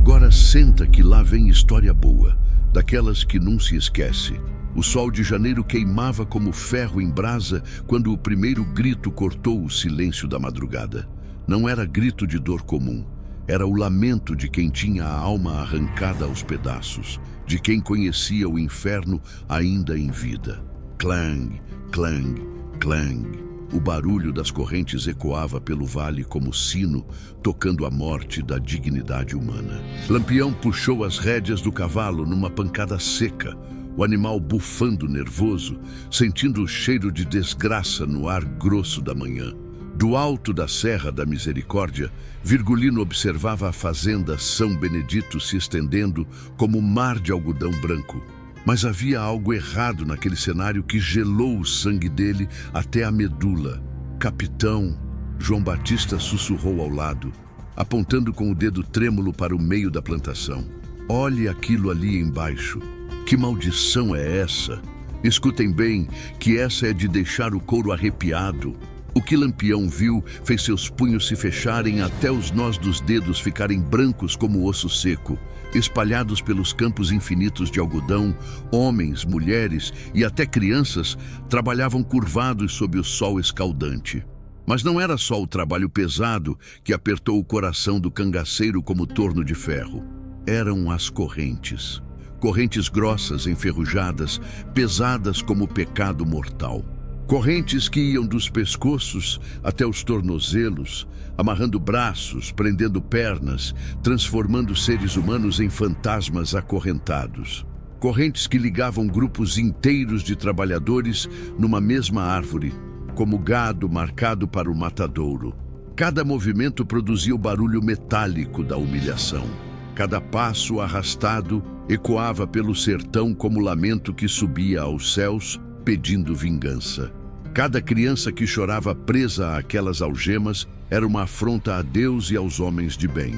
Agora senta que lá vem história boa, daquelas que não se esquece. O sol de janeiro queimava como ferro em brasa quando o primeiro grito cortou o silêncio da madrugada. Não era grito de dor comum, era o lamento de quem tinha a alma arrancada aos pedaços, de quem conhecia o inferno ainda em vida. Clang, clang, clang. O barulho das correntes ecoava pelo vale como sino, tocando a morte da dignidade humana. Lampião puxou as rédeas do cavalo numa pancada seca, o animal bufando nervoso, sentindo o cheiro de desgraça no ar grosso da manhã. Do alto da Serra da Misericórdia, Virgulino observava a fazenda São Benedito se estendendo como um mar de algodão branco. Mas havia algo errado naquele cenário que gelou o sangue dele até a medula. Capitão, João Batista sussurrou ao lado, apontando com o dedo trêmulo para o meio da plantação. Olhe aquilo ali embaixo. Que maldição é essa? Escutem bem, que essa é de deixar o couro arrepiado. O que Lampião viu fez seus punhos se fecharem até os nós dos dedos ficarem brancos como osso seco. Espalhados pelos campos infinitos de algodão, homens, mulheres e até crianças trabalhavam curvados sob o sol escaldante. Mas não era só o trabalho pesado que apertou o coração do cangaceiro como torno de ferro. Eram as correntes. Correntes grossas, enferrujadas, pesadas como o pecado mortal. Correntes que iam dos pescoços até os tornozelos, amarrando braços, prendendo pernas, transformando seres humanos em fantasmas acorrentados. Correntes que ligavam grupos inteiros de trabalhadores numa mesma árvore, como gado marcado para o matadouro. Cada movimento produzia o barulho metálico da humilhação. Cada passo arrastado ecoava pelo sertão como lamento que subia aos céus, pedindo vingança. Cada criança que chorava presa àquelas algemas era uma afronta a Deus e aos homens de bem.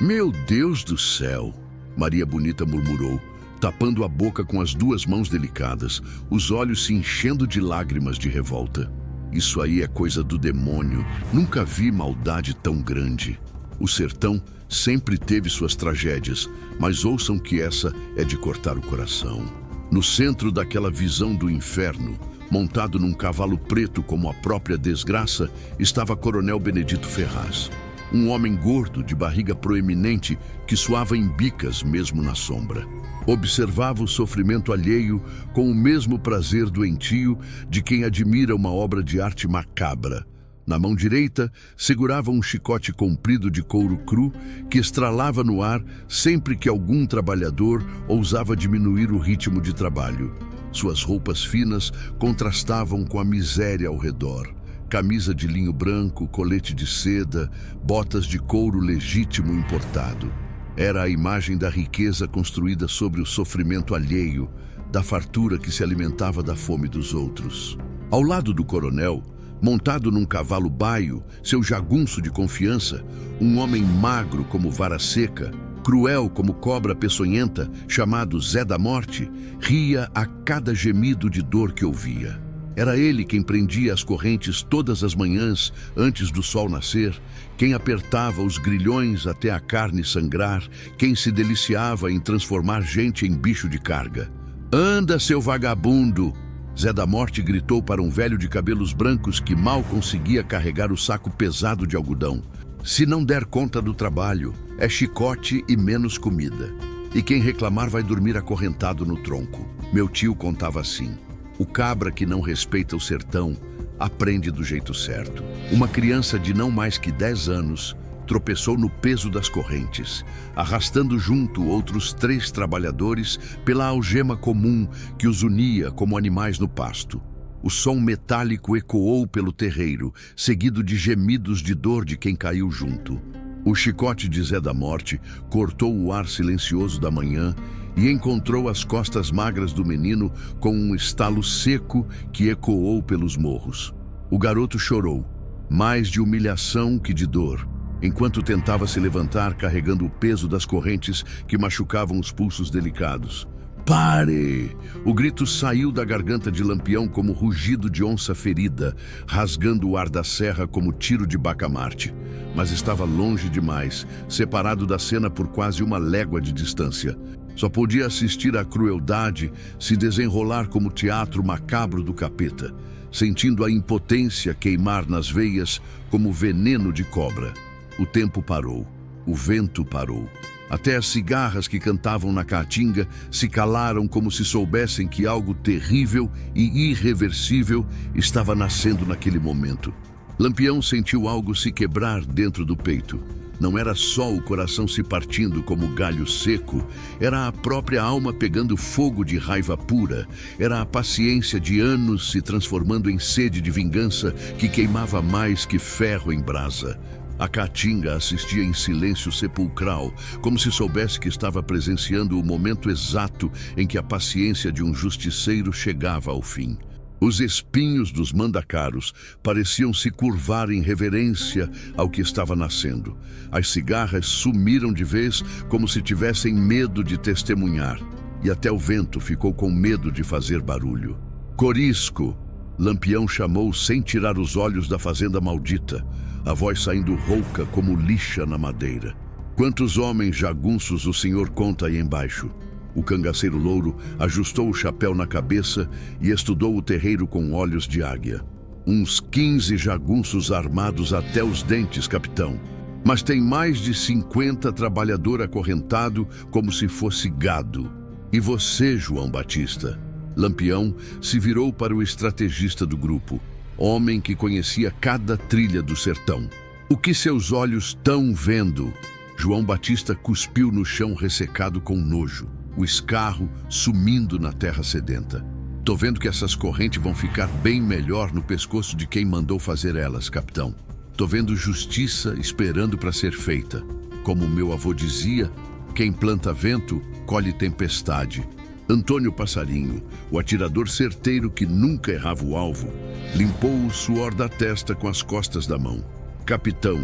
Meu Deus do céu! Maria Bonita murmurou, tapando a boca com as duas mãos delicadas, os olhos se enchendo de lágrimas de revolta. Isso aí é coisa do demônio. Nunca vi maldade tão grande. O sertão sempre teve suas tragédias, mas ouçam que essa é de cortar o coração. No centro daquela visão do inferno, montado num cavalo preto como a própria desgraça, estava Coronel Benedito Ferraz. Um homem gordo, de barriga proeminente, que suava em bicas mesmo na sombra. Observava o sofrimento alheio com o mesmo prazer doentio de quem admira uma obra de arte macabra. Na mão direita, segurava um chicote comprido de couro cru que estralava no ar sempre que algum trabalhador ousava diminuir o ritmo de trabalho. Suas roupas finas contrastavam com a miséria ao redor. Camisa de linho branco, colete de seda, botas de couro legítimo importado. Era a imagem da riqueza construída sobre o sofrimento alheio, da fartura que se alimentava da fome dos outros. Ao lado do coronel, montado num cavalo baio, seu jagunço de confiança, um homem magro como vara seca, cruel como cobra peçonhenta, chamado Zé da Morte, ria a cada gemido de dor que ouvia. Era ele quem prendia as correntes todas as manhãs antes do sol nascer, quem apertava os grilhões até a carne sangrar, quem se deliciava em transformar gente em bicho de carga. "Anda, seu vagabundo!" Zé da Morte gritou para um velho de cabelos brancos que mal conseguia carregar o saco pesado de algodão. "Se não der conta do trabalho, é chicote e menos comida. E quem reclamar vai dormir acorrentado no tronco." Meu tio contava assim: o cabra que não respeita o sertão aprende do jeito certo. Uma criança de não mais que 10 anos tropeçou no peso das correntes, arrastando junto outros 3 trabalhadores pela algema comum que os unia como animais no pasto. O som metálico ecoou pelo terreiro, seguido de gemidos de dor de quem caiu junto. O chicote de Zé da Morte cortou o ar silencioso da manhã e encontrou as costas magras do menino com um estalo seco que ecoou pelos morros. O garoto chorou, mais de humilhação que de dor, enquanto tentava se levantar carregando o peso das correntes que machucavam os pulsos delicados. Pare! O grito saiu da garganta de Lampião como rugido de onça ferida, rasgando o ar da serra como tiro de bacamarte. Mas estava longe demais, separado da cena por quase uma légua de distância. Só podia assistir à crueldade se desenrolar como teatro macabro do capeta, sentindo a impotência queimar nas veias como veneno de cobra. O tempo parou, o vento parou. Até as cigarras que cantavam na caatinga se calaram como se soubessem que algo terrível e irreversível estava nascendo naquele momento. Lampião sentiu algo se quebrar dentro do peito. Não era só o coração se partindo como galho seco, era a própria alma pegando fogo de raiva pura. Era a paciência de anos se transformando em sede de vingança que queimava mais que ferro em brasa. A caatinga assistia em silêncio sepulcral, como se soubesse que estava presenciando o momento exato em que a paciência de um justiceiro chegava ao fim. Os espinhos dos mandacaros pareciam se curvar em reverência ao que estava nascendo. As cigarras sumiram de vez, como se tivessem medo de testemunhar, e até o vento ficou com medo de fazer barulho. Corisco! Lampião chamou sem tirar os olhos da fazenda maldita, a voz saindo rouca como lixa na madeira. Quantos homens jagunços o senhor conta aí embaixo? O cangaceiro louro ajustou o chapéu na cabeça e estudou o terreiro com olhos de águia. Uns 15 jagunços armados até os dentes, capitão. Mas tem mais de 50 trabalhador acorrentado como se fosse gado. E você, João Batista? Lampião se virou para o estrategista do grupo, homem que conhecia cada trilha do sertão. O que seus olhos estão vendo? João Batista cuspiu no chão ressecado com nojo, o escarro sumindo na terra sedenta. Tô vendo que essas correntes vão ficar bem melhor no pescoço de quem mandou fazer elas, capitão. Tô vendo justiça esperando para ser feita. Como meu avô dizia, quem planta vento, colhe tempestade. Antônio Passarinho, o atirador certeiro que nunca errava o alvo, limpou o suor da testa com as costas da mão. Capitão,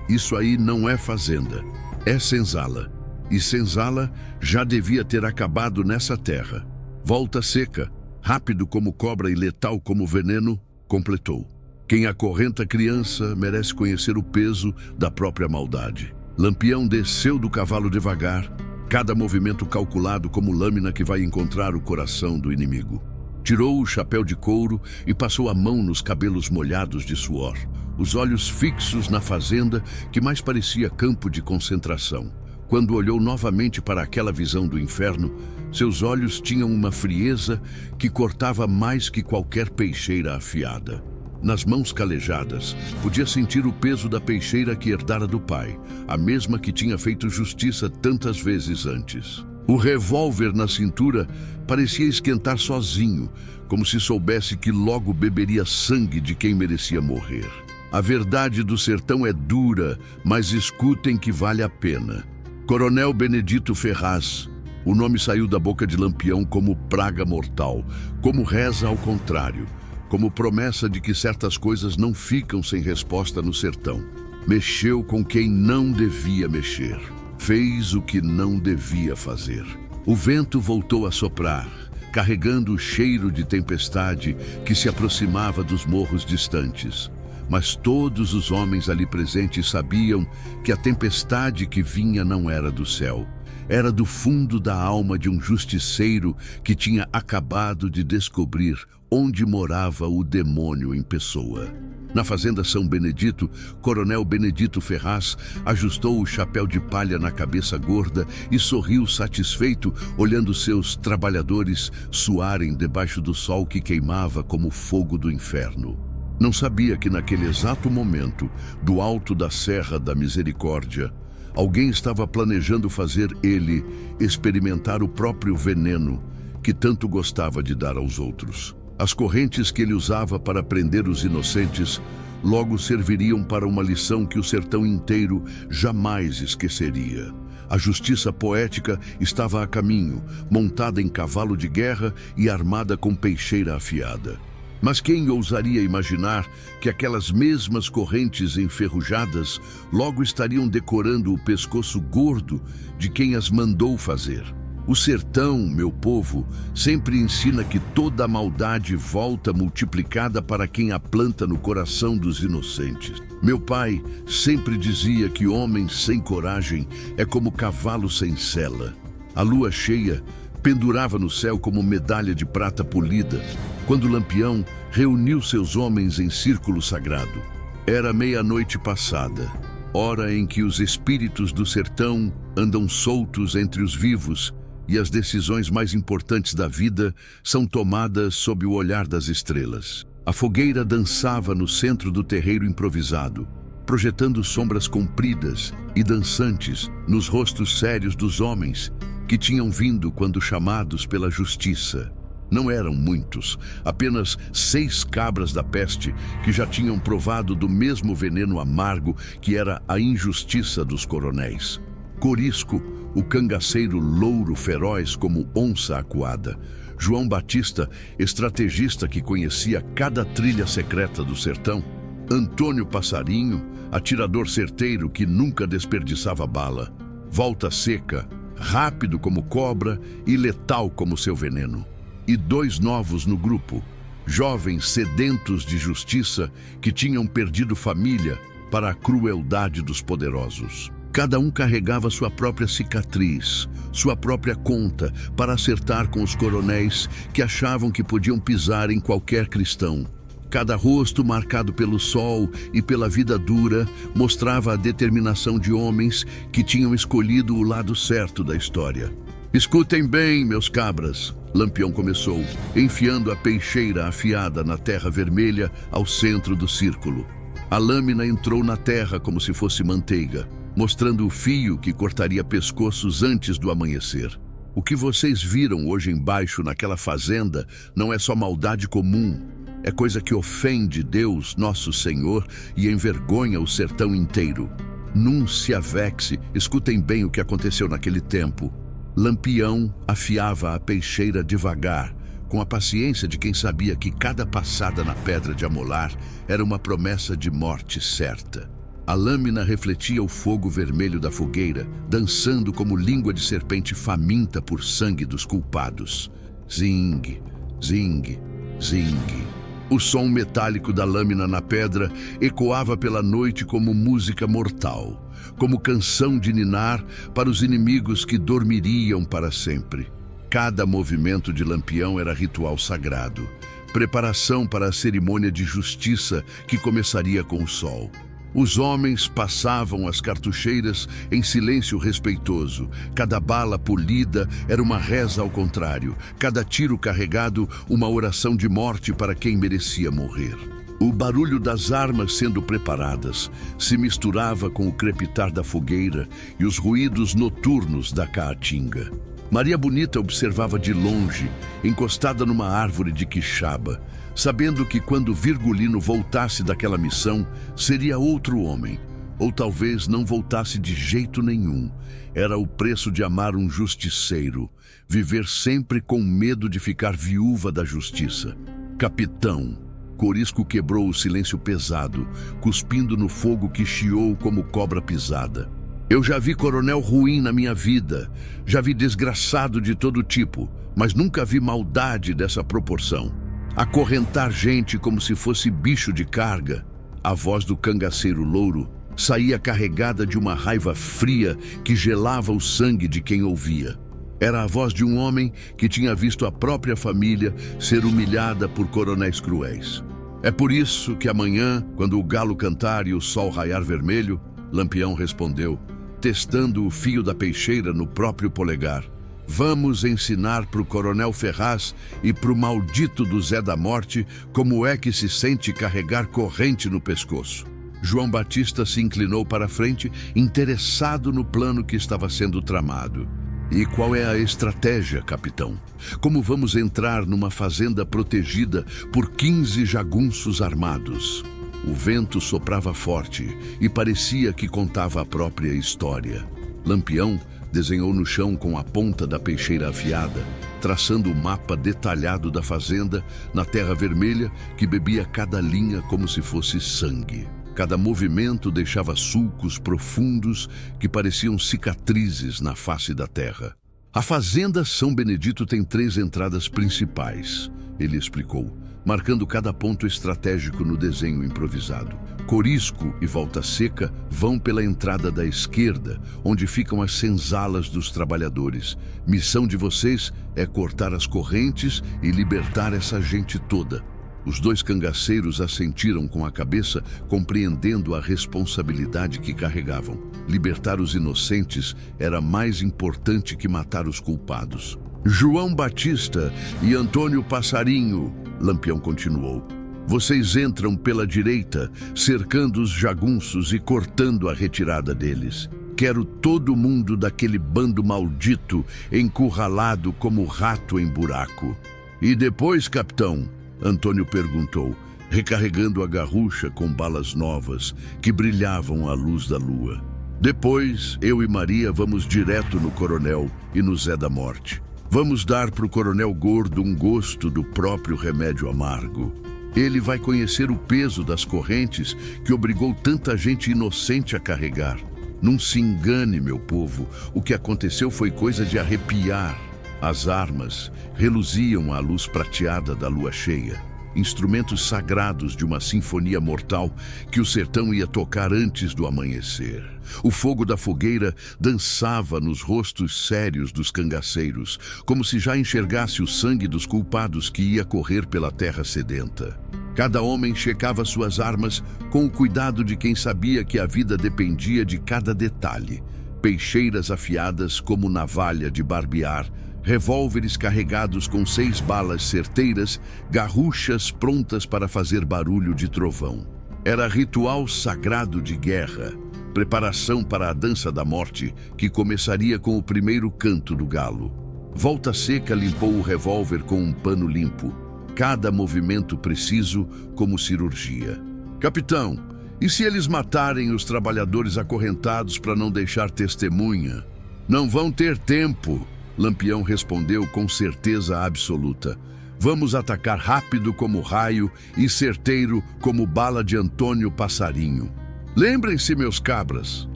isso aí não é fazenda, é senzala. E senzala já devia ter acabado nessa terra. Volta seca, rápido como cobra e letal como veneno, completou. Quem acorrenta criança merece conhecer o peso da própria maldade. Lampião desceu do cavalo devagar, cada movimento calculado como lâmina que vai encontrar o coração do inimigo. Tirou o chapéu de couro e passou a mão nos cabelos molhados de suor, os olhos fixos na fazenda que mais parecia campo de concentração. Quando olhou novamente para aquela visão do inferno, seus olhos tinham uma frieza que cortava mais que qualquer peixeira afiada. Nas mãos calejadas, podia sentir o peso da peixeira que herdara do pai, a mesma que tinha feito justiça tantas vezes antes. O revólver na cintura parecia esquentar sozinho, como se soubesse que logo beberia sangue de quem merecia morrer. A verdade do sertão é dura, mas escutem que vale a pena. Coronel Benedito Ferraz. O nome saiu da boca de Lampião como praga mortal, como reza ao contrário, como promessa de que certas coisas não ficam sem resposta no sertão. Mexeu com quem não devia mexer. Fez o que não devia fazer. O vento voltou a soprar, carregando o cheiro de tempestade que se aproximava dos morros distantes. Mas todos os homens ali presentes sabiam que a tempestade que vinha não era do céu. Era do fundo da alma de um justiceiro que tinha acabado de descobrir onde morava o demônio em pessoa. Na fazenda São Benedito, Coronel Benedito Ferraz ajustou o chapéu de palha na cabeça gorda e sorriu satisfeito, olhando seus trabalhadores suarem debaixo do sol que queimava como fogo do inferno. Não sabia que naquele exato momento, do alto da Serra da Misericórdia, alguém estava planejando fazer ele experimentar o próprio veneno que tanto gostava de dar aos outros. As correntes que ele usava para prender os inocentes logo serviriam para uma lição que o sertão inteiro jamais esqueceria. A justiça poética estava a caminho, montada em cavalo de guerra e armada com peixeira afiada. Mas quem ousaria imaginar que aquelas mesmas correntes enferrujadas logo estariam decorando o pescoço gordo de quem as mandou fazer? O sertão, meu povo, sempre ensina que toda maldade volta multiplicada para quem a planta no coração dos inocentes. Meu pai sempre dizia que homem sem coragem é como cavalo sem sela. A lua cheia pendurava no céu como medalha de prata polida, quando Lampião reuniu seus homens em círculo sagrado. Era meia-noite passada, hora em que os espíritos do sertão andam soltos entre os vivos e as decisões mais importantes da vida são tomadas sob o olhar das estrelas. A fogueira dançava no centro do terreiro improvisado, projetando sombras compridas e dançantes nos rostos sérios dos homens que tinham vindo quando chamados pela justiça. Não eram muitos, apenas 6 cabras da peste que já tinham provado do mesmo veneno amargo que era a injustiça dos coronéis. Corisco, o cangaceiro louro feroz como onça acuada. João Batista, estrategista que conhecia cada trilha secreta do sertão. Antônio Passarinho, atirador certeiro que nunca desperdiçava bala. Volta Seca, rápido como cobra e letal como seu veneno. E 2 novos no grupo, jovens sedentos de justiça que tinham perdido família para a crueldade dos poderosos. Cada um carregava sua própria cicatriz, sua própria conta para acertar com os coronéis que achavam que podiam pisar em qualquer cristão. Cada rosto marcado pelo sol e pela vida dura mostrava a determinação de homens que tinham escolhido o lado certo da história. Escutem bem, meus cabras, Lampião começou, enfiando a peixeira afiada na terra vermelha ao centro do círculo. A lâmina entrou na terra como se fosse manteiga, mostrando o fio que cortaria pescoços antes do amanhecer. O que vocês viram hoje embaixo naquela fazenda não é só maldade comum, é coisa que ofende Deus, nosso Senhor, e envergonha o sertão inteiro. Num se avexe, escutem bem o que aconteceu naquele tempo. Lampião afiava a peixeira devagar, com a paciência de quem sabia que cada passada na pedra de amolar era uma promessa de morte certa. A lâmina refletia o fogo vermelho da fogueira, dançando como língua de serpente faminta por sangue dos culpados. Zing, zing, zing. O som metálico da lâmina na pedra ecoava pela noite como música mortal, como canção de ninar para os inimigos que dormiriam para sempre. Cada movimento de Lampião era ritual sagrado, preparação para a cerimônia de justiça que começaria com o sol. Os homens passavam as cartucheiras em silêncio respeitoso. Cada bala polida era uma reza ao contrário. Cada tiro carregado, uma oração de morte para quem merecia morrer. O barulho das armas sendo preparadas se misturava com o crepitar da fogueira e os ruídos noturnos da caatinga. Maria Bonita observava de longe, encostada numa árvore de quixaba, sabendo que quando Virgulino voltasse daquela missão, seria outro homem, ou talvez não voltasse de jeito nenhum. Era o preço de amar um justiceiro, viver sempre com medo de ficar viúva da justiça. Capitão, Corisco quebrou o silêncio pesado, cuspindo no fogo que chiou como cobra pisada. Eu já vi coronel ruim na minha vida, já vi desgraçado de todo tipo, mas nunca vi maldade dessa proporção. Acorrentar gente como se fosse bicho de carga. A voz do cangaceiro louro saía carregada de uma raiva fria que gelava o sangue de quem ouvia. Era a voz de um homem que tinha visto a própria família ser humilhada por coronéis cruéis. É por isso que amanhã, quando o galo cantar e o sol raiar vermelho, Lampião respondeu, testando o fio da peixeira no próprio polegar. Vamos ensinar pro coronel Ferraz e pro maldito do Zé da Morte como é que se sente carregar corrente no pescoço. João Batista se inclinou para a frente, interessado no plano que estava sendo tramado. E qual é a estratégia, capitão? Como vamos entrar numa fazenda protegida por 15 jagunços armados? O vento soprava forte e parecia que contava a própria história. Lampião desenhou no chão com a ponta da peixeira afiada, traçando o mapa detalhado da fazenda na terra vermelha que bebia cada linha como se fosse sangue. Cada movimento deixava sulcos profundos que pareciam cicatrizes na face da terra. A fazenda São Benedito tem 3 entradas principais, ele explicou, marcando cada ponto estratégico no desenho improvisado. Corisco e Volta Seca vão pela entrada da esquerda, onde ficam as senzalas dos trabalhadores. Missão de vocês é cortar as correntes e libertar essa gente toda. Os 2 cangaceiros assentiram com a cabeça, compreendendo a responsabilidade que carregavam. Libertar os inocentes era mais importante que matar os culpados. João Batista e Antônio Passarinho, Lampião continuou. Vocês entram pela direita, cercando os jagunços e cortando a retirada deles. Quero todo mundo daquele bando maldito encurralado como rato em buraco. E depois, capitão? Antônio perguntou, recarregando a garrucha com balas novas que brilhavam à luz da lua. Depois, eu e Maria vamos direto no Coronel e no Zé da Morte. Vamos dar para o Coronel Gordo um gosto do próprio remédio amargo. Ele vai conhecer o peso das correntes que obrigou tanta gente inocente a carregar. Não se engane, meu povo, o que aconteceu foi coisa de arrepiar. As armas reluziam à luz prateada da lua cheia, instrumentos sagrados de uma sinfonia mortal que o sertão ia tocar antes do amanhecer. O fogo da fogueira dançava nos rostos sérios dos cangaceiros, como se já enxergasse o sangue dos culpados que ia correr pela terra sedenta. Cada homem checava suas armas com o cuidado de quem sabia que a vida dependia de cada detalhe. Peixeiras afiadas como navalha de barbear, revólveres carregados com 6 balas certeiras, garruchas prontas para fazer barulho de trovão. Era ritual sagrado de guerra, preparação para a dança da morte, que começaria com o primeiro canto do galo. Volta Seca limpou o revólver com um pano limpo, cada movimento preciso como cirurgia. Capitão, e se eles matarem os trabalhadores acorrentados para não deixar testemunha? Não vão ter tempo, Lampião respondeu com certeza absoluta. Vamos atacar rápido como raio e certeiro como bala de Antônio Passarinho. Lembrem-se, meus cabras,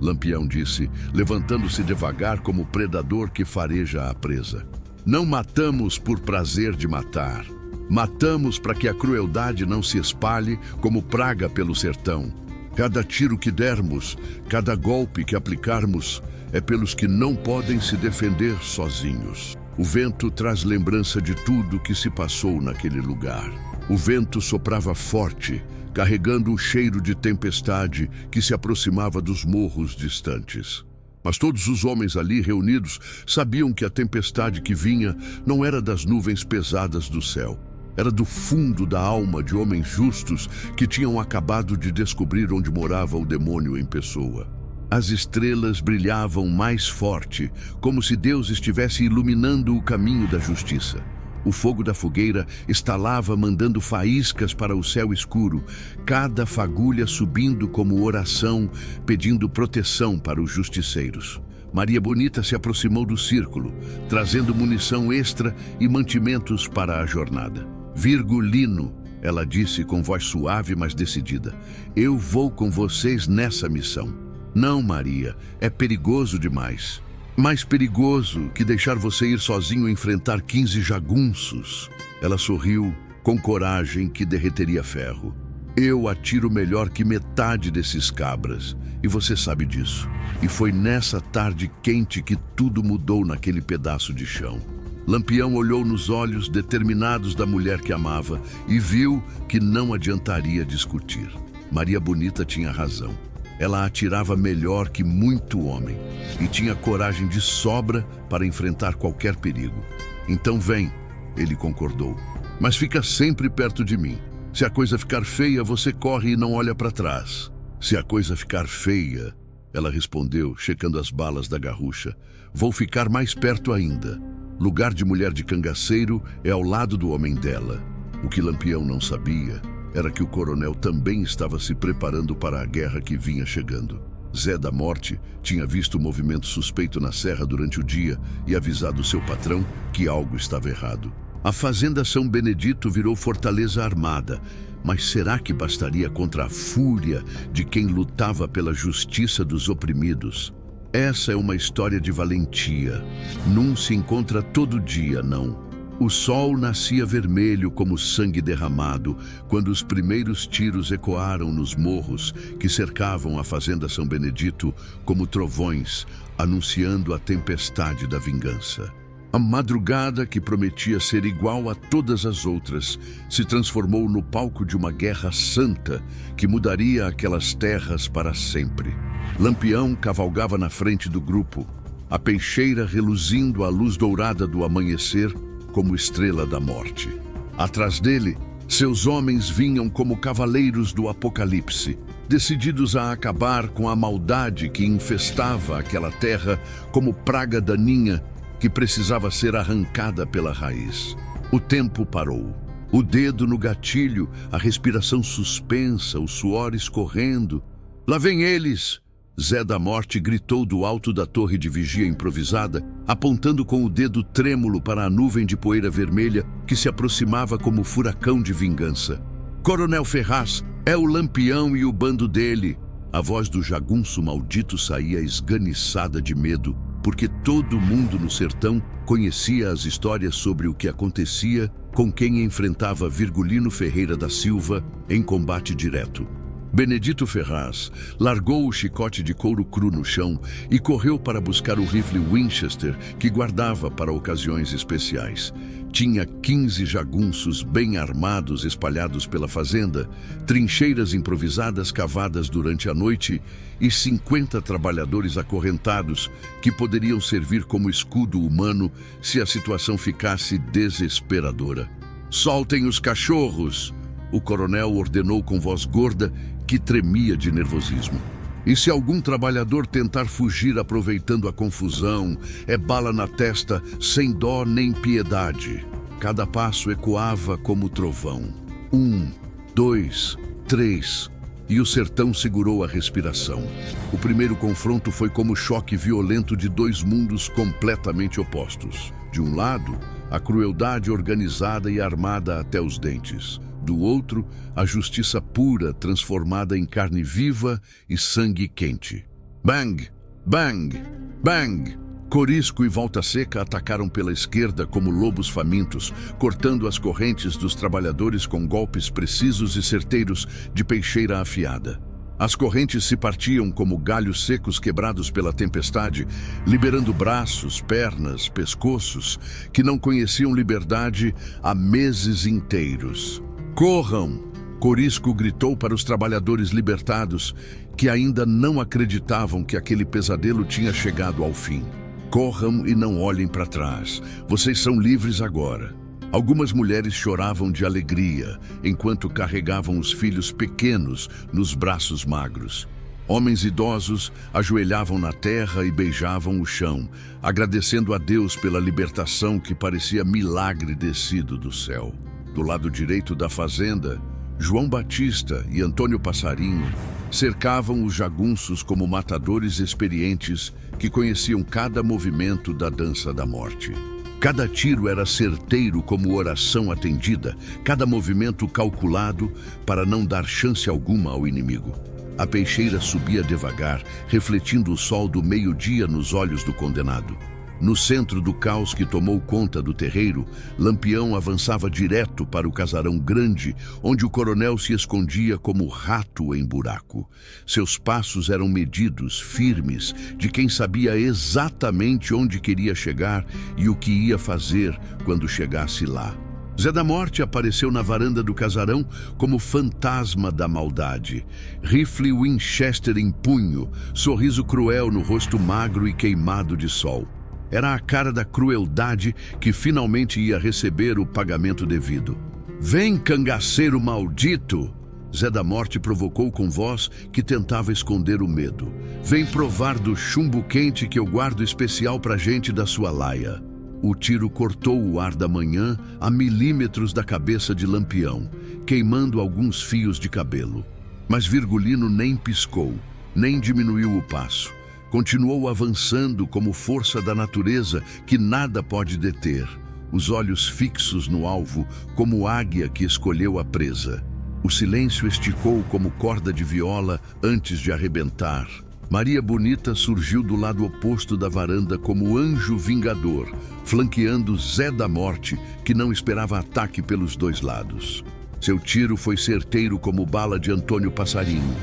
Lampião disse, levantando-se devagar como predador que fareja a presa. Não matamos por prazer de matar. Matamos para que a crueldade não se espalhe como praga pelo sertão. Cada tiro que dermos, cada golpe que aplicarmos, é pelos que não podem se defender sozinhos. O vento traz lembrança de tudo que se passou naquele lugar. O vento soprava forte, carregando o cheiro de tempestade que se aproximava dos morros distantes. Mas todos os homens ali reunidos sabiam que a tempestade que vinha não era das nuvens pesadas do céu. Era do fundo da alma de homens justos que tinham acabado de descobrir onde morava o demônio em pessoa. As estrelas brilhavam mais forte, como se Deus estivesse iluminando o caminho da justiça. O fogo da fogueira estalava mandando faíscas para o céu escuro, cada fagulha subindo como oração, pedindo proteção para os justiceiros. Maria Bonita se aproximou do círculo, trazendo munição extra e mantimentos para a jornada. Virgulino, ela disse com voz suave mas decidida, eu vou com vocês nessa missão. Não, Maria, é perigoso demais. Mais perigoso que deixar você ir sozinho enfrentar 15 jagunços. Ela sorriu com coragem que derreteria ferro. Eu atiro melhor que metade desses cabras, e você sabe disso. E foi nessa tarde quente que tudo mudou naquele pedaço de chão. Lampião olhou nos olhos determinados da mulher que amava e viu que não adiantaria discutir. Maria Bonita tinha razão. Ela atirava melhor que muito homem e tinha coragem de sobra para enfrentar qualquer perigo. Então vem, ele concordou, mas fica sempre perto de mim. Se a coisa ficar feia, você corre e não olha para trás. Se a coisa ficar feia, ela respondeu, checando as balas da garrucha, vou ficar mais perto ainda. Lugar de mulher de cangaceiro é ao lado do homem dela. O que Lampião não sabia era que o coronel também estava se preparando para a guerra que vinha chegando. Zé da Morte tinha visto o movimento suspeito na serra durante o dia e avisado seu patrão que algo estava errado. A fazenda São Benedito virou fortaleza armada, mas será que bastaria contra a fúria de quem lutava pela justiça dos oprimidos? Essa é uma história de valentia. Não se encontra todo dia, não. O sol nascia vermelho como sangue derramado quando os primeiros tiros ecoaram nos morros que cercavam a fazenda São Benedito como trovões, anunciando a tempestade da vingança. A madrugada, que prometia ser igual a todas as outras, se transformou no palco de uma guerra santa que mudaria aquelas terras para sempre. Lampião cavalgava na frente do grupo, a peixeira reluzindo à luz dourada do amanhecer como estrela da morte. Atrás dele, seus homens vinham como cavaleiros do apocalipse, decididos a acabar com a maldade que infestava aquela terra como praga daninha que precisava ser arrancada pela raiz. O tempo parou. O dedo no gatilho, a respiração suspensa, o suor escorrendo. Lá vem eles! Zé da Morte gritou do alto da torre de vigia improvisada, apontando com o dedo trêmulo para a nuvem de poeira vermelha que se aproximava como furacão de vingança. Coronel Ferraz, é o Lampião e o bando dele! A voz do jagunço maldito saía esganiçada de medo, porque todo mundo no sertão conhecia as histórias sobre o que acontecia com quem enfrentava Virgulino Ferreira da Silva em combate direto. Benedito Ferraz largou o chicote de couro cru no chão e correu para buscar o rifle Winchester que guardava para ocasiões especiais. Tinha 15 jagunços bem armados espalhados pela fazenda, trincheiras improvisadas cavadas durante a noite e 50 trabalhadores acorrentados que poderiam servir como escudo humano se a situação ficasse desesperadora. "Soltem os cachorros!" O coronel ordenou com voz gorda que tremia de nervosismo. "E se algum trabalhador tentar fugir aproveitando a confusão, é bala na testa, sem dó nem piedade." Cada passo ecoava como trovão. 1, 2, 3... E o sertão segurou a respiração. O primeiro confronto foi como o choque violento de dois mundos completamente opostos. De um lado, a crueldade organizada e armada até os dentes. Do outro, a justiça pura transformada em carne viva e sangue quente. Bang! Bang! Bang! Corisco e Volta Seca atacaram pela esquerda como lobos famintos, cortando as correntes dos trabalhadores com golpes precisos e certeiros de peixeira afiada. As correntes se partiam como galhos secos quebrados pela tempestade, liberando braços, pernas, pescoços que não conheciam liberdade há meses inteiros. "Corram!" Corisco gritou para os trabalhadores libertados, que ainda não acreditavam que aquele pesadelo tinha chegado ao fim. "Corram e não olhem para trás. Vocês são livres agora." Algumas mulheres choravam de alegria, enquanto carregavam os filhos pequenos nos braços magros. Homens idosos ajoelhavam na terra e beijavam o chão, agradecendo a Deus pela libertação que parecia milagre descido do céu. Do lado direito da fazenda, João Batista e Antônio Passarinho cercavam os jagunços como matadores experientes que conheciam cada movimento da dança da morte. Cada tiro era certeiro como oração atendida, cada movimento calculado para não dar chance alguma ao inimigo. A peixeira subia devagar, refletindo o sol do meio-dia nos olhos do condenado. No centro do caos que tomou conta do terreiro, Lampião avançava direto para o casarão grande, onde o coronel se escondia como rato em buraco. Seus passos eram medidos, firmes, de quem sabia exatamente onde queria chegar e o que ia fazer quando chegasse lá. Zé da Morte apareceu na varanda do casarão como fantasma da maldade. Rifle Winchester em punho, sorriso cruel no rosto magro e queimado de sol. Era a cara da crueldade que finalmente ia receber o pagamento devido. "Vem, cangaceiro maldito!" Zé da Morte provocou com voz que tentava esconder o medo. "Vem provar do chumbo quente que eu guardo especial pra gente da sua laia." O tiro cortou o ar da manhã a milímetros da cabeça de Lampião, queimando alguns fios de cabelo. Mas Virgulino nem piscou, nem diminuiu o passo. Continuou avançando como força da natureza que nada pode deter, os olhos fixos no alvo como águia que escolheu a presa. O silêncio esticou como corda de viola antes de arrebentar. Maria Bonita surgiu do lado oposto da varanda como anjo vingador, flanqueando Zé da Morte, que não esperava ataque pelos dois lados. Seu tiro foi certeiro como bala de Antônio Passarinho.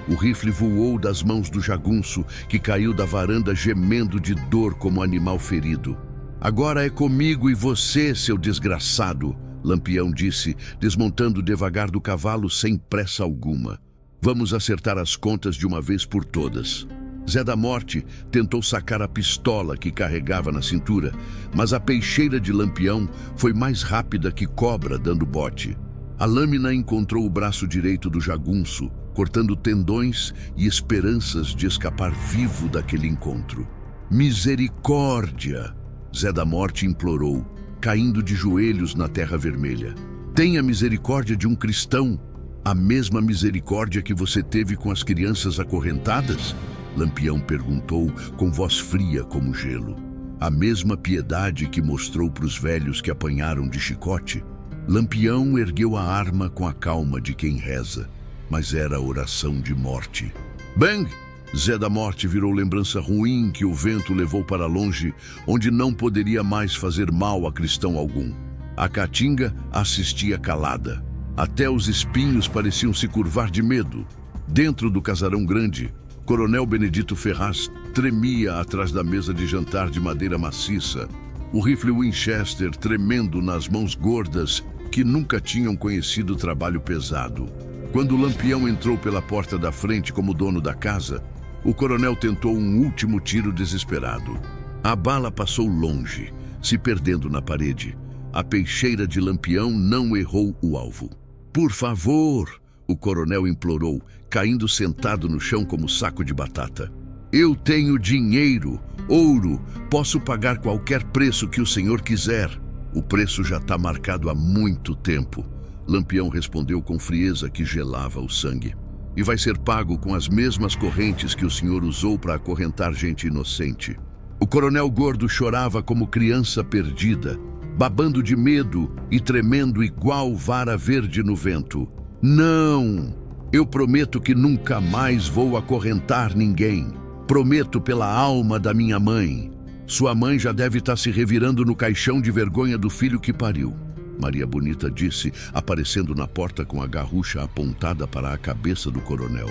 O rifle voou das mãos do jagunço, que caiu da varanda gemendo de dor como animal ferido. "Agora é comigo e você, seu desgraçado", Lampião disse, desmontando devagar do cavalo sem pressa alguma. "Vamos acertar as contas de uma vez por todas." Zé da Morte tentou sacar a pistola que carregava na cintura, mas a peixeira de Lampião foi mais rápida que cobra dando bote. A lâmina encontrou o braço direito do jagunço, cortando tendões e esperanças de escapar vivo daquele encontro. "Misericórdia!" Zé da Morte implorou, caindo de joelhos na terra vermelha. "Tenha misericórdia de um cristão. A mesma misericórdia que você teve com as crianças acorrentadas?" Lampião perguntou com voz fria como gelo. "A mesma piedade que mostrou para os velhos que apanharam de chicote?" Lampião ergueu a arma com a calma de quem reza, mas era oração de morte. "Bang!" Zé da Morte virou lembrança ruim que o vento levou para longe, onde não poderia mais fazer mal a cristão algum. A caatinga assistia calada. Até os espinhos pareciam se curvar de medo. Dentro do casarão grande, Coronel Benedito Ferraz tremia atrás da mesa de jantar de madeira maciça, o rifle Winchester tremendo nas mãos gordas que nunca tinham conhecido trabalho pesado. Quando o Lampião entrou pela porta da frente como dono da casa, o coronel tentou um último tiro desesperado. A bala passou longe, se perdendo na parede. A peixeira de Lampião não errou o alvo. "Por favor", o coronel implorou, caindo sentado no chão como saco de batata. "Eu tenho dinheiro, ouro, posso pagar qualquer preço que o senhor quiser." "O preço já está marcado há muito tempo", Lampião respondeu com frieza que gelava o sangue. "E vai ser pago com as mesmas correntes que o senhor usou para acorrentar gente inocente." O coronel gordo chorava como criança perdida, babando de medo e tremendo igual vara verde no vento. "Não! Eu prometo que nunca mais vou acorrentar ninguém. Prometo pela alma da minha mãe. Sua mãe já deve estar se revirando no caixão de vergonha do filho que pariu", Maria Bonita disse, aparecendo na porta com a garrucha apontada para a cabeça do coronel.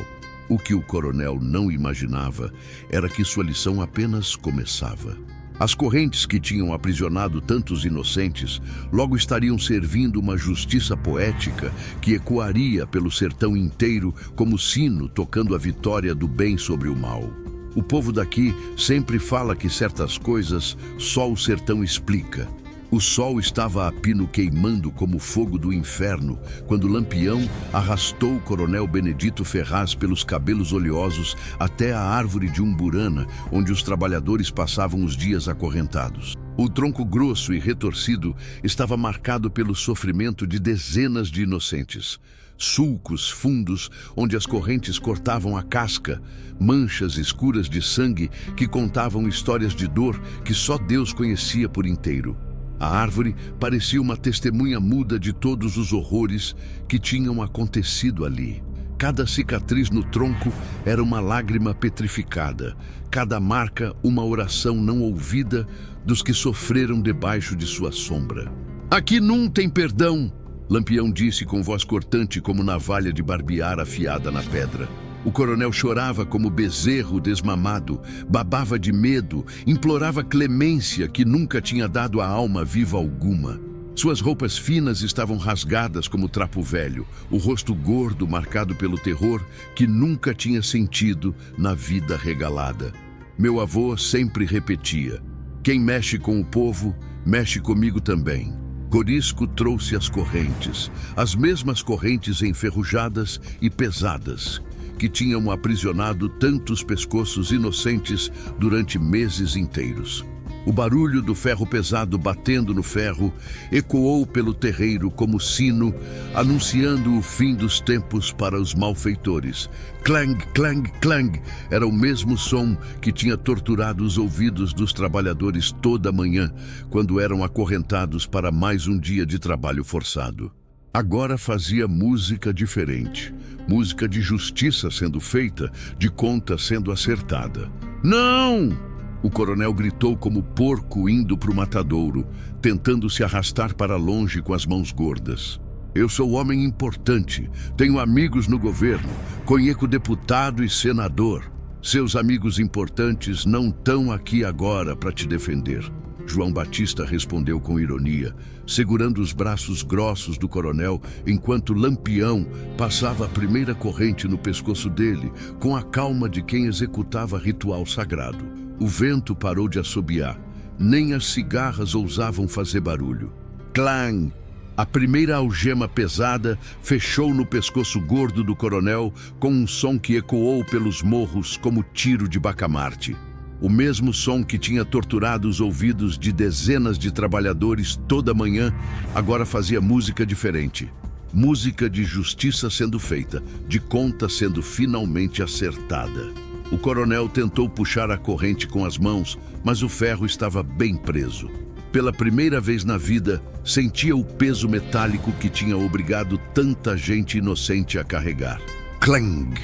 O que o coronel não imaginava era que sua lição apenas começava. As correntes que tinham aprisionado tantos inocentes logo estariam servindo uma justiça poética que ecoaria pelo sertão inteiro como sino tocando a vitória do bem sobre o mal. O povo daqui sempre fala que certas coisas só o sertão explica. O sol estava a pino queimando como fogo do inferno quando Lampião arrastou o coronel Benedito Ferraz pelos cabelos oleosos até a árvore de umburana, onde os trabalhadores passavam os dias acorrentados. O tronco grosso e retorcido estava marcado pelo sofrimento de dezenas de inocentes. Sulcos fundos onde as correntes cortavam a casca, manchas escuras de sangue que contavam histórias de dor que só Deus conhecia por inteiro. A árvore parecia uma testemunha muda de todos os horrores que tinham acontecido ali. Cada cicatriz no tronco era uma lágrima petrificada, cada marca uma oração não ouvida dos que sofreram debaixo de sua sombra. "Aqui não tem perdão", Lampião disse com voz cortante como navalha de barbear afiada na pedra. O coronel chorava como bezerro desmamado, babava de medo, implorava clemência que nunca tinha dado à alma viva alguma. Suas roupas finas estavam rasgadas como trapo velho, o rosto gordo marcado pelo terror que nunca tinha sentido na vida regalada. Meu avô sempre repetia: "Quem mexe com o povo, mexe comigo também." Corisco trouxe as correntes, as mesmas correntes enferrujadas e pesadas, que tinham aprisionado tantos pescoços inocentes durante meses inteiros. O barulho do ferro pesado batendo no ferro ecoou pelo terreiro como sino, anunciando o fim dos tempos para os malfeitores. Clang, clang, clang era o mesmo som que tinha torturado os ouvidos dos trabalhadores toda manhã, quando eram acorrentados para mais um dia de trabalho forçado. Agora fazia música diferente. Música de justiça sendo feita, de conta sendo acertada. Não! O coronel gritou como porco indo para o matadouro, tentando se arrastar para longe com as mãos gordas. Eu sou homem importante, tenho amigos no governo, conheço deputado e senador. Seus amigos importantes não estão aqui agora para te defender. João Batista respondeu com ironia, segurando os braços grossos do coronel, enquanto Lampião passava a primeira corrente no pescoço dele, com a calma de quem executava ritual sagrado. O vento parou de assobiar, nem as cigarras ousavam fazer barulho. Clang! A primeira algema pesada fechou no pescoço gordo do coronel com um som que ecoou pelos morros como tiro de bacamarte. O mesmo som que tinha torturado os ouvidos de dezenas de trabalhadores toda manhã, agora fazia música diferente. Música de justiça sendo feita, de conta sendo finalmente acertada. O coronel tentou puxar a corrente com as mãos, mas o ferro estava bem preso. Pela primeira vez na vida, sentia o peso metálico que tinha obrigado tanta gente inocente a carregar. Clang!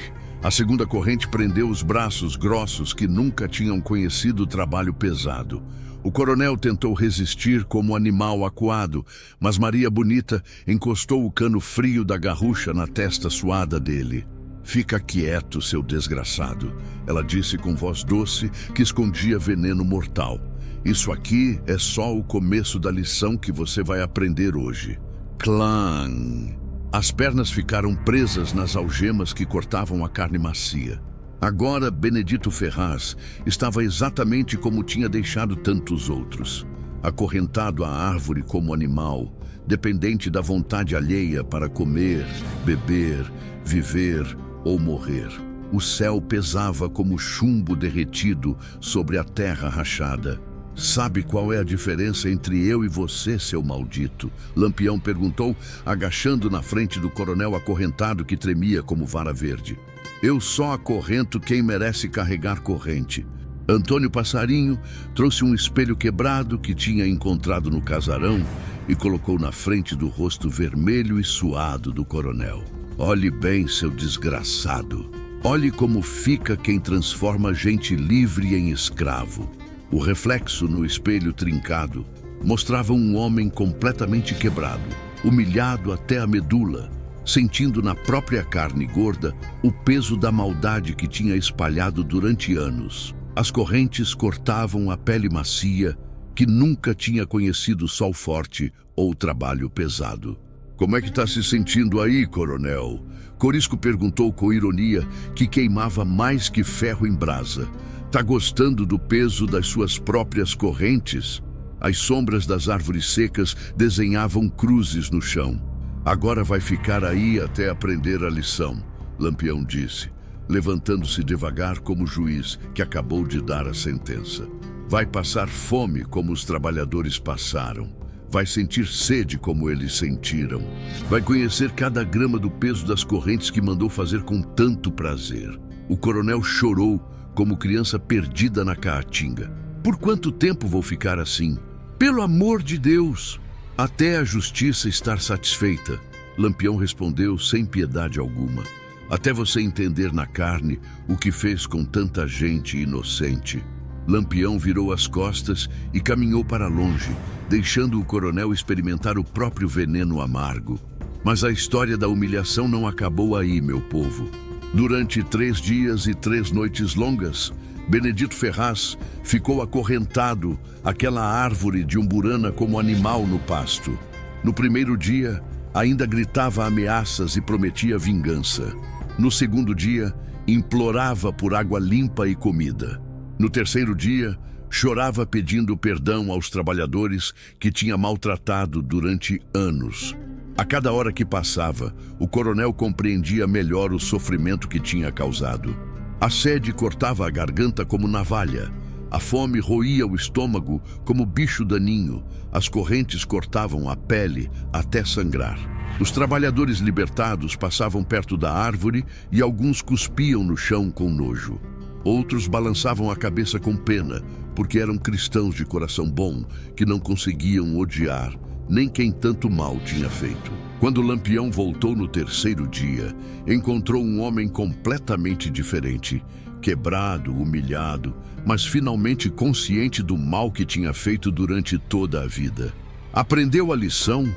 A segunda corrente prendeu os braços grossos que nunca tinham conhecido o trabalho pesado. O coronel tentou resistir como animal acuado, mas Maria Bonita encostou o cano frio da garrucha na testa suada dele. Fica quieto, seu desgraçado, ela disse com voz doce que escondia veneno mortal. Isso aqui é só o começo da lição que você vai aprender hoje. Clang! As pernas ficaram presas nas algemas que cortavam a carne macia. Agora, Benedito Ferraz estava exatamente como tinha deixado tantos outros. Acorrentado à árvore como animal, dependente da vontade alheia para comer, beber, viver ou morrer. O céu pesava como chumbo derretido sobre a terra rachada. Sabe qual é a diferença entre eu e você, seu maldito? Lampião perguntou, agachando na frente do coronel acorrentado que tremia como vara verde. Eu só acorrento quem merece carregar corrente. Antônio Passarinho trouxe um espelho quebrado que tinha encontrado no casarão e colocou na frente do rosto vermelho e suado do coronel. Olhe bem, seu desgraçado. Olhe como fica quem transforma gente livre em escravo. O reflexo no espelho trincado mostrava um homem completamente quebrado, humilhado até a medula, sentindo na própria carne gorda o peso da maldade que tinha espalhado durante anos. As correntes cortavam a pele macia que nunca tinha conhecido sol forte ou trabalho pesado. Como é que está se sentindo aí, coronel? Corisco perguntou com ironia que queimava mais que ferro em brasa. Tá gostando do peso das suas próprias correntes? As sombras das árvores secas desenhavam cruzes no chão. Agora vai ficar aí até aprender a lição, Lampião disse, levantando-se devagar como juiz que acabou de dar a sentença. Vai passar fome como os trabalhadores passaram. Vai sentir sede como eles sentiram. Vai conhecer cada grama do peso das correntes que mandou fazer com tanto prazer. O coronel chorou como criança perdida na caatinga. Por quanto tempo vou ficar assim? Pelo amor de Deus! Até a justiça estar satisfeita, Lampião respondeu sem piedade alguma. Até você entender na carne o que fez com tanta gente inocente. Lampião virou as costas e caminhou para longe, deixando o coronel experimentar o próprio veneno amargo. Mas a história da humilhação não acabou aí, meu povo. Durante 3 dias e 3 noites longas, Benedito Ferraz ficou acorrentado àquela árvore de umburana como animal no pasto. No primeiro dia, ainda gritava ameaças e prometia vingança. No segundo dia, implorava por água limpa e comida. No terceiro dia, chorava pedindo perdão aos trabalhadores que tinha maltratado durante anos. A cada hora que passava, o coronel compreendia melhor o sofrimento que tinha causado. A sede cortava a garganta como navalha. A fome roía o estômago como bicho daninho. As correntes cortavam a pele até sangrar. Os trabalhadores libertados passavam perto da árvore e alguns cuspiam no chão com nojo. Outros balançavam a cabeça com pena, porque eram cristãos de coração bom, que não conseguiam odiar, nem quem tanto mal tinha feito. Quando Lampião voltou no terceiro dia, encontrou um homem completamente diferente, quebrado, humilhado, mas finalmente consciente do mal que tinha feito durante toda a vida. Aprendeu a lição?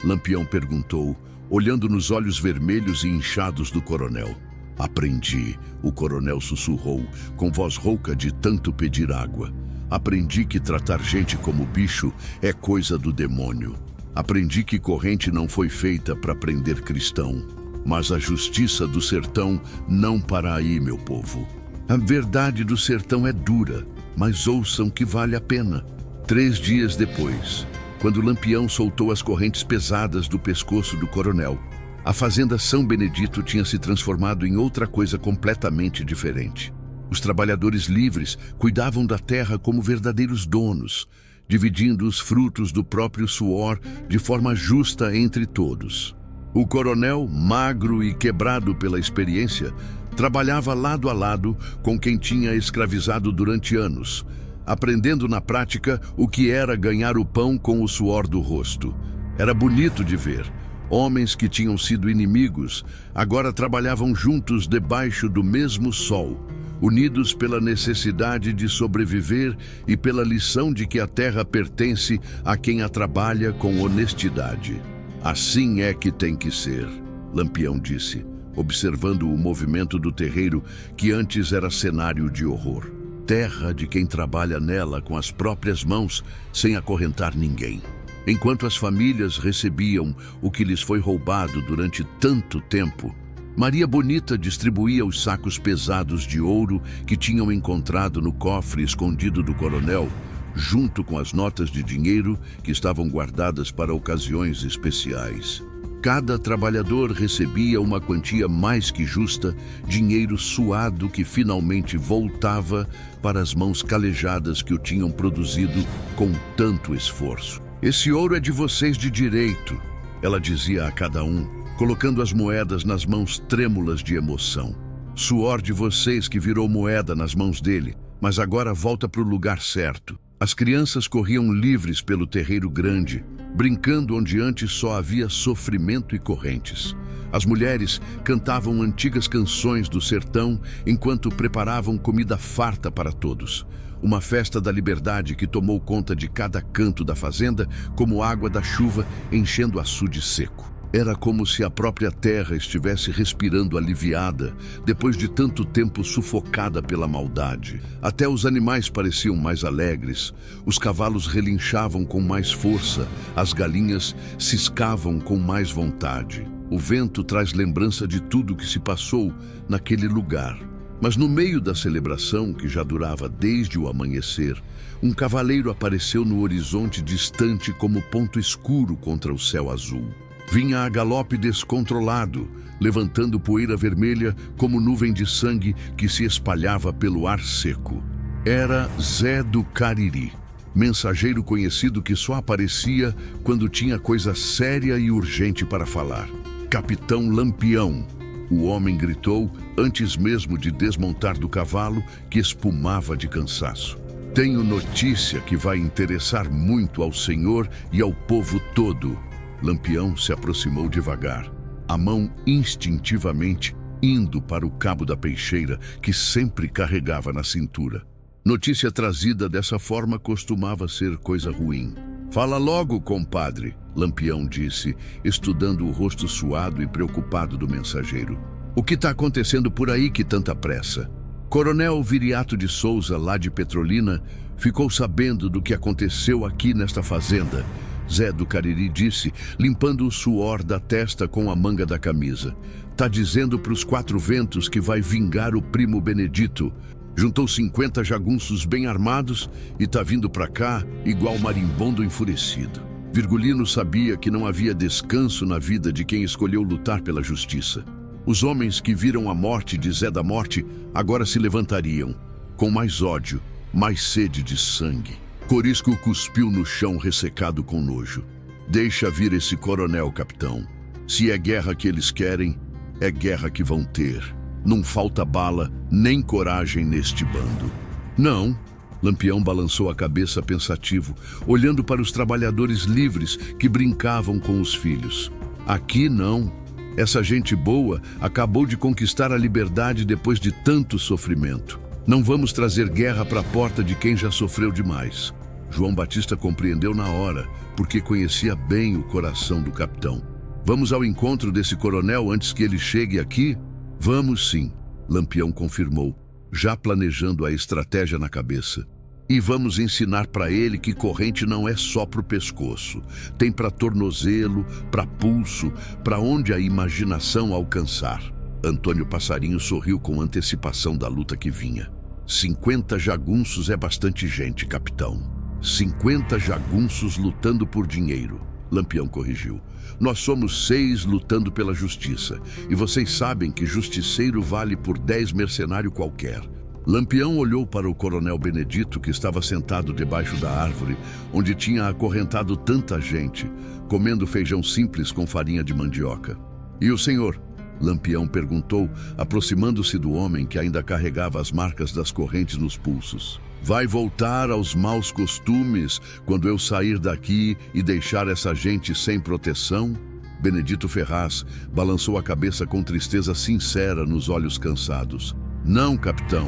Lampião perguntou, olhando nos olhos vermelhos e inchados do coronel. Aprendi, o coronel sussurrou, com voz rouca de tanto pedir água. Aprendi que tratar gente como bicho é coisa do demônio. Aprendi que corrente não foi feita para prender cristão, mas a justiça do sertão não para aí, meu povo. A verdade do sertão é dura, mas ouçam que vale a pena. 3 dias depois, quando Lampião soltou as correntes pesadas do pescoço do coronel, a fazenda São Benedito tinha se transformado em outra coisa completamente diferente. Os trabalhadores livres cuidavam da terra como verdadeiros donos, dividindo os frutos do próprio suor de forma justa entre todos. O coronel, magro e quebrado pela experiência, trabalhava lado a lado com quem tinha escravizado durante anos, aprendendo na prática o que era ganhar o pão com o suor do rosto. Era bonito de ver. Homens que tinham sido inimigos agora trabalhavam juntos debaixo do mesmo sol, unidos pela necessidade de sobreviver e pela lição de que a terra pertence a quem a trabalha com honestidade. Assim é que tem que ser, Lampião disse, observando o movimento do terreiro que antes era cenário de horror. Terra de quem trabalha nela com as próprias mãos, sem acorrentar ninguém. Enquanto as famílias recebiam o que lhes foi roubado durante tanto tempo, Maria Bonita distribuía os sacos pesados de ouro que tinham encontrado no cofre escondido do coronel, junto com as notas de dinheiro que estavam guardadas para ocasiões especiais. Cada trabalhador recebia uma quantia mais que justa, dinheiro suado que finalmente voltava para as mãos calejadas que o tinham produzido com tanto esforço. Esse ouro é de vocês de direito, ela dizia a cada um, colocando as moedas nas mãos trêmulas de emoção. Suor de vocês que virou moeda nas mãos dele, mas agora volta para o lugar certo. As crianças corriam livres pelo terreiro grande, brincando onde antes só havia sofrimento e correntes. As mulheres cantavam antigas canções do sertão enquanto preparavam comida farta para todos. Uma festa da liberdade que tomou conta de cada canto da fazenda, como água da chuva enchendo açude seco. Era como se a própria terra estivesse respirando aliviada, depois de tanto tempo sufocada pela maldade. Até os animais pareciam mais alegres, os cavalos relinchavam com mais força, as galinhas ciscavam com mais vontade. O vento traz lembrança de tudo que se passou naquele lugar. Mas no meio da celebração, que já durava desde o amanhecer, um cavaleiro apareceu no horizonte distante como ponto escuro contra o céu azul. Vinha a galope descontrolado, levantando poeira vermelha como nuvem de sangue que se espalhava pelo ar seco. Era Zé do Cariri, mensageiro conhecido que só aparecia quando tinha coisa séria e urgente para falar. Capitão Lampião, o homem gritou antes mesmo de desmontar do cavalo que espumava de cansaço. Tenho notícia que vai interessar muito ao senhor e ao povo todo. Lampião se aproximou devagar, a mão instintivamente indo para o cabo da peixeira que sempre carregava na cintura. Notícia trazida dessa forma costumava ser coisa ruim. Fala logo, compadre, Lampião disse, estudando o rosto suado e preocupado do mensageiro. O que está acontecendo por aí que tanta pressa? Coronel Viriato de Souza, lá de Petrolina, ficou sabendo do que aconteceu aqui nesta fazenda, Zé do Cariri disse, limpando o suor da testa com a manga da camisa. Tá dizendo pros 4 ventos que vai vingar o primo Benedito. Juntou 50 jagunços bem armados e tá vindo pra cá igual marimbondo enfurecido. Virgulino sabia que não havia descanso na vida de quem escolheu lutar pela justiça. Os homens que viram a morte de Zé da Morte agora se levantariam, com mais ódio, mais sede de sangue. Corisco cuspiu no chão ressecado com nojo. Deixa vir esse coronel, capitão. Se é guerra que eles querem, é guerra que vão ter. Não falta bala nem coragem neste bando. Não, Lampião balançou a cabeça pensativo, olhando para os trabalhadores livres que brincavam com os filhos. Aqui não. Essa gente boa acabou de conquistar a liberdade depois de tanto sofrimento. Não vamos trazer guerra para a porta de quem já sofreu demais. João Batista compreendeu na hora, porque conhecia bem o coração do capitão. Vamos ao encontro desse coronel antes que ele chegue aqui? Vamos sim, Lampião confirmou, já planejando a estratégia na cabeça. E vamos ensinar para ele que corrente não é só para o pescoço. Tem para tornozelo, para pulso, para onde a imaginação alcançar. Antônio Passarinho sorriu com antecipação da luta que vinha. 50 jagunços é bastante gente, capitão. 50 jagunços lutando por dinheiro. Lampião corrigiu. Nós somos 6 lutando pela justiça. E vocês sabem que justiceiro vale por 10 mercenário qualquer. Lampião olhou para o coronel Benedito, que estava sentado debaixo da árvore, onde tinha acorrentado tanta gente, comendo feijão simples com farinha de mandioca. E o senhor? Lampião perguntou, aproximando-se do homem que ainda carregava as marcas das correntes nos pulsos. Vai voltar aos maus costumes quando eu sair daqui e deixar essa gente sem proteção? Benedito Ferraz balançou a cabeça com tristeza sincera nos olhos cansados. Não, capitão.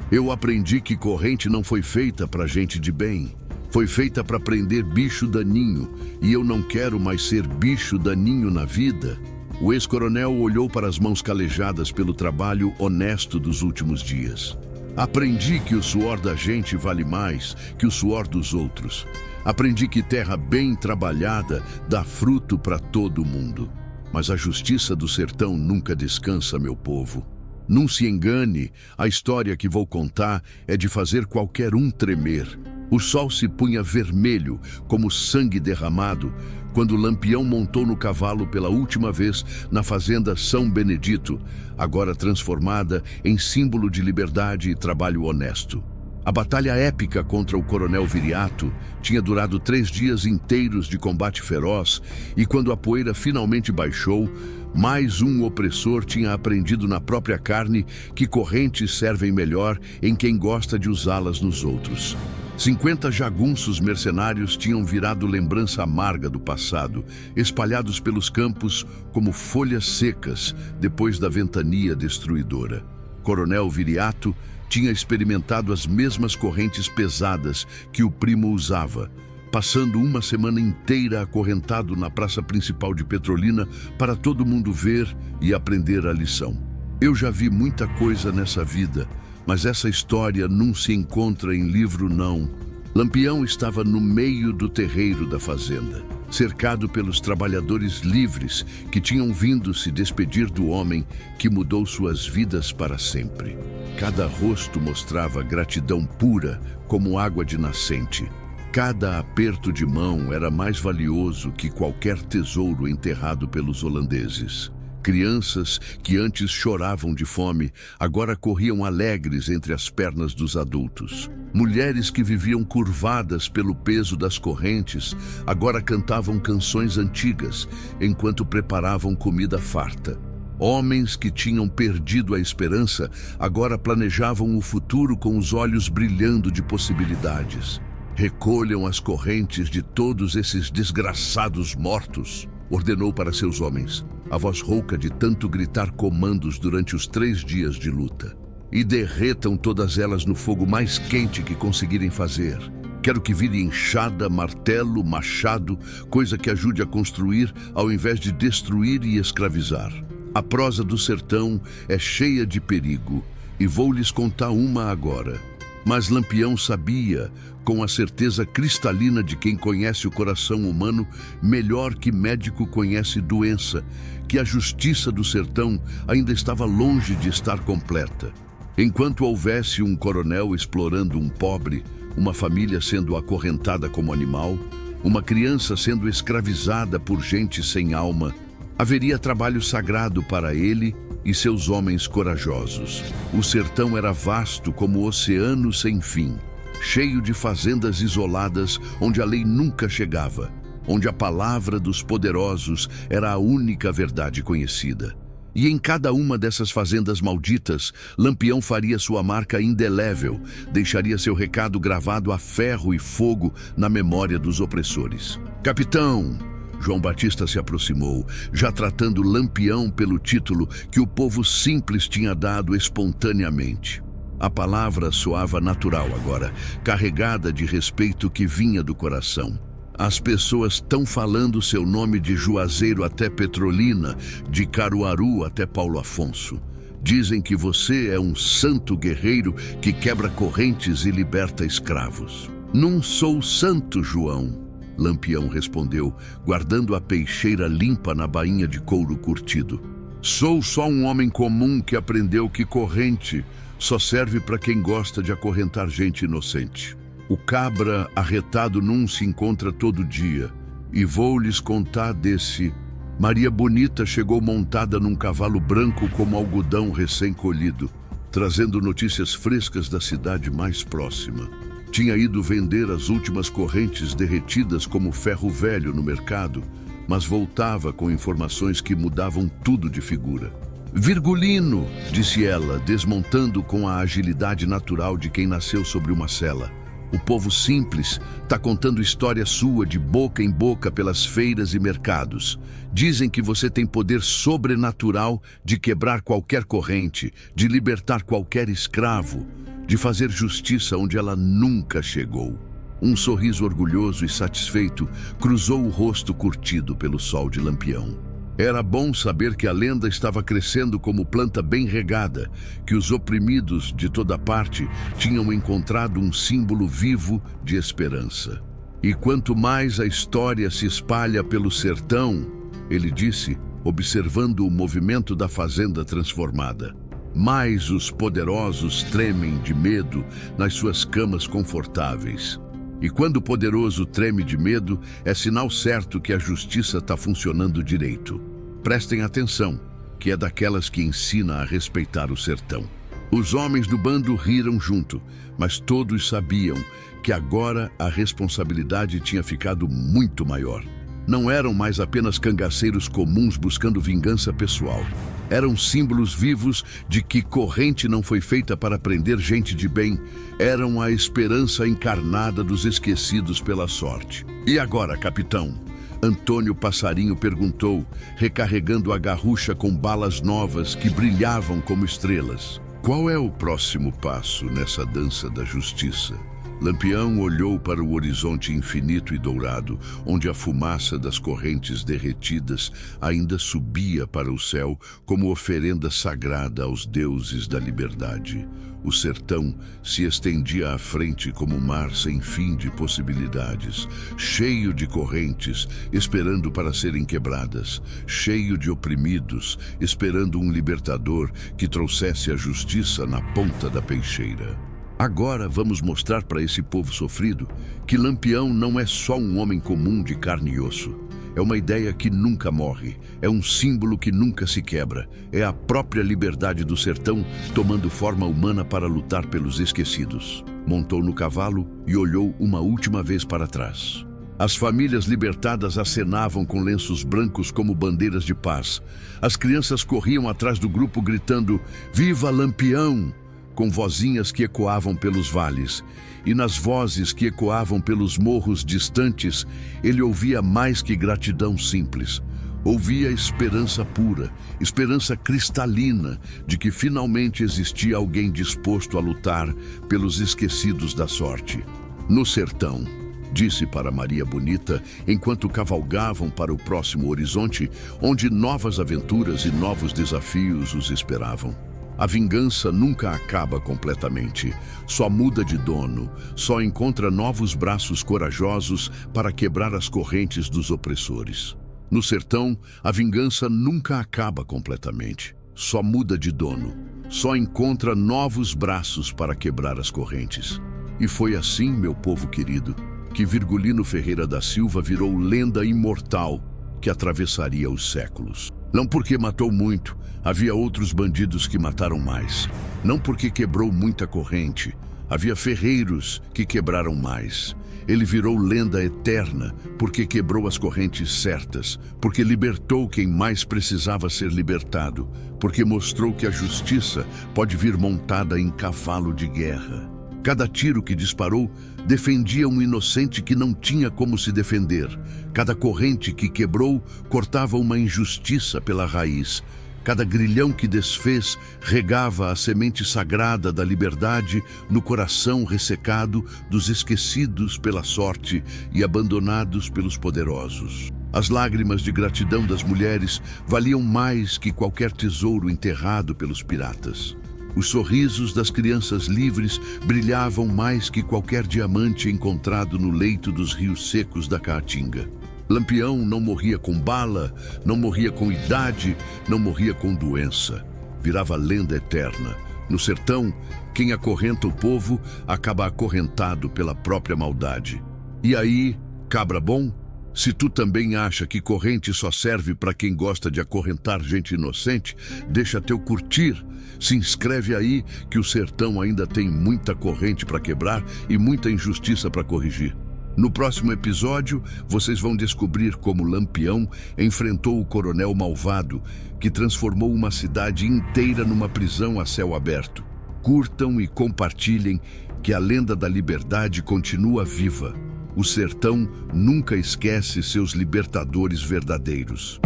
Eu aprendi que corrente não foi feita para gente de bem. Foi feita para prender bicho daninho, e eu não quero mais ser bicho daninho na vida. O ex-coronel olhou para as mãos calejadas pelo trabalho honesto dos últimos dias. Aprendi que o suor da gente vale mais que o suor dos outros. Aprendi que terra bem trabalhada dá fruto para todo mundo. Mas a justiça do sertão nunca descansa, meu povo. Não se engane, a história que vou contar é de fazer qualquer um tremer. O sol se punha vermelho, como sangue derramado, quando Lampião montou no cavalo pela última vez na fazenda São Benedito, agora transformada em símbolo de liberdade e trabalho honesto. A batalha épica contra o coronel Viriato tinha durado 3 dias inteiros de combate feroz, e quando a poeira finalmente baixou, mais um opressor tinha aprendido na própria carne que correntes servem melhor em quem gosta de usá-las nos outros. 50 jagunços mercenários tinham virado lembrança amarga do passado, espalhados pelos campos como folhas secas depois da ventania destruidora. Coronel Viriato tinha experimentado as mesmas correntes pesadas que o primo usava, passando uma semana inteira acorrentado na praça principal de Petrolina para todo mundo ver e aprender a lição. Eu já vi muita coisa nessa vida, mas essa história não se encontra em livro, não. Lampião estava no meio do terreiro da fazenda, cercado pelos trabalhadores livres que tinham vindo se despedir do homem que mudou suas vidas para sempre. Cada rosto mostrava gratidão pura como água de nascente. Cada aperto de mão era mais valioso que qualquer tesouro enterrado pelos holandeses. Crianças que antes choravam de fome, agora corriam alegres entre as pernas dos adultos. Mulheres que viviam curvadas pelo peso das correntes, agora cantavam canções antigas, enquanto preparavam comida farta. Homens que tinham perdido a esperança, agora planejavam o futuro com os olhos brilhando de possibilidades. Recolham as correntes de todos esses desgraçados mortos, ordenou para seus homens, a voz rouca de tanto gritar comandos durante os 3 dias de luta. E derretam todas elas no fogo mais quente que conseguirem fazer. Quero que vire enxada, martelo, machado, coisa que ajude a construir ao invés de destruir e escravizar. A prosa do sertão é cheia de perigo, e vou lhes contar uma agora. Mas Lampião sabia, com a certeza cristalina de quem conhece o coração humano melhor que médico conhece doença, que a justiça do sertão ainda estava longe de estar completa. Enquanto houvesse um coronel explorando um pobre, uma família sendo acorrentada como animal, uma criança sendo escravizada por gente sem alma, haveria trabalho sagrado para ele e seus homens corajosos. O sertão era vasto como o oceano sem fim, cheio de fazendas isoladas onde a lei nunca chegava, onde a palavra dos poderosos era a única verdade conhecida. E em cada uma dessas fazendas malditas, Lampião faria sua marca indelével, deixaria seu recado gravado a ferro e fogo na memória dos opressores. Capitão! João Batista se aproximou, já tratando Lampião pelo título que o povo simples tinha dado espontaneamente. A palavra soava natural agora, carregada de respeito que vinha do coração. As pessoas estão falando seu nome de Juazeiro até Petrolina, de Caruaru até Paulo Afonso. Dizem que você é um santo guerreiro que quebra correntes e liberta escravos. Não sou santo, João, Lampião respondeu, guardando a peixeira limpa na bainha de couro curtido. Sou só um homem comum que aprendeu que corrente só serve para quem gosta de acorrentar gente inocente. O cabra arretado não se encontra todo dia, e vou lhes contar desse. Maria Bonita chegou montada num cavalo branco como algodão recém-colhido, trazendo notícias frescas da cidade mais próxima. Tinha ido vender as últimas correntes derretidas como ferro velho no mercado, mas voltava com informações que mudavam tudo de figura. Virgulino, disse ela, desmontando com a agilidade natural de quem nasceu sobre uma sela. O povo simples está contando história sua de boca em boca pelas feiras e mercados. Dizem que você tem poder sobrenatural de quebrar qualquer corrente, de libertar qualquer escravo, de fazer justiça onde ela nunca chegou. Um sorriso orgulhoso e satisfeito cruzou o rosto curtido pelo sol de Lampião. Era bom saber que a lenda estava crescendo como planta bem regada, que os oprimidos de toda parte tinham encontrado um símbolo vivo de esperança. E quanto mais a história se espalha pelo sertão, ele disse, observando o movimento da fazenda transformada, mais os poderosos tremem de medo nas suas camas confortáveis. E quando o poderoso treme de medo, é sinal certo que a justiça está funcionando direito. Prestem atenção, que é daquelas que ensina a respeitar o sertão. Os homens do bando riram junto, mas todos sabiam que agora a responsabilidade tinha ficado muito maior. Não eram mais apenas cangaceiros comuns buscando vingança pessoal. Eram símbolos vivos de que corrente não foi feita para prender gente de bem. Eram a esperança encarnada dos esquecidos pela sorte. E agora, capitão? Antônio Passarinho perguntou, recarregando a garrucha com balas novas que brilhavam como estrelas. Qual é o próximo passo nessa dança da justiça? Lampião olhou para o horizonte infinito e dourado, onde a fumaça das correntes derretidas ainda subia para o céu como oferenda sagrada aos deuses da liberdade. O sertão se estendia à frente como um mar sem fim de possibilidades, cheio de correntes, esperando para serem quebradas, cheio de oprimidos, esperando um libertador que trouxesse a justiça na ponta da peixeira. Agora vamos mostrar para esse povo sofrido que Lampião não é só um homem comum de carne e osso. É uma ideia que nunca morre, é um símbolo que nunca se quebra, é a própria liberdade do sertão tomando forma humana para lutar pelos esquecidos. Montou no cavalo e olhou uma última vez para trás. As famílias libertadas acenavam com lenços brancos como bandeiras de paz. As crianças corriam atrás do grupo gritando "Viva Lampião!", com vozinhas que ecoavam pelos vales, e nas vozes que ecoavam pelos morros distantes, ele ouvia mais que gratidão simples. Ouvia esperança pura, esperança cristalina de que finalmente existia alguém disposto a lutar pelos esquecidos da sorte. No sertão, disse para Maria Bonita, enquanto cavalgavam para o próximo horizonte, onde novas aventuras e novos desafios os esperavam. A vingança nunca acaba completamente, só muda de dono, só encontra novos braços corajosos para quebrar as correntes dos opressores. No sertão, a vingança nunca acaba completamente, só muda de dono, só encontra novos braços para quebrar as correntes. E foi assim, meu povo querido, que Virgulino Ferreira da Silva virou lenda imortal que atravessaria os séculos. Não porque matou muito, havia outros bandidos que mataram mais. Não porque quebrou muita corrente, Havia ferreiros que quebraram mais. Ele virou lenda eterna porque quebrou as correntes certas, porque libertou quem mais precisava ser libertado, porque mostrou que a justiça pode vir montada em cavalo de guerra. Cada tiro que disparou defendia um inocente que não tinha como se defender. Cada corrente que quebrou cortava uma injustiça pela raiz. Cada grilhão que desfez regava a semente sagrada da liberdade no coração ressecado dos esquecidos pela sorte e abandonados pelos poderosos. As lágrimas de gratidão das mulheres valiam mais que qualquer tesouro enterrado pelos piratas. Os sorrisos das crianças livres brilhavam mais que qualquer diamante encontrado no leito dos rios secos da Caatinga. Lampião não morria com bala, não morria com idade, não morria com doença. Virava lenda eterna. No sertão, quem acorrenta o povo acaba acorrentado pela própria maldade. E aí, cabra bom? Se tu também acha que corrente só serve para quem gosta de acorrentar gente inocente, deixa teu curtir. Se inscreve aí que o sertão ainda tem muita corrente para quebrar e muita injustiça para corrigir. No próximo episódio, vocês vão descobrir como Lampião enfrentou o coronel malvado, que transformou uma cidade inteira numa prisão a céu aberto. Curtam e compartilhem que a lenda da liberdade continua viva. O sertão nunca esquece seus libertadores verdadeiros.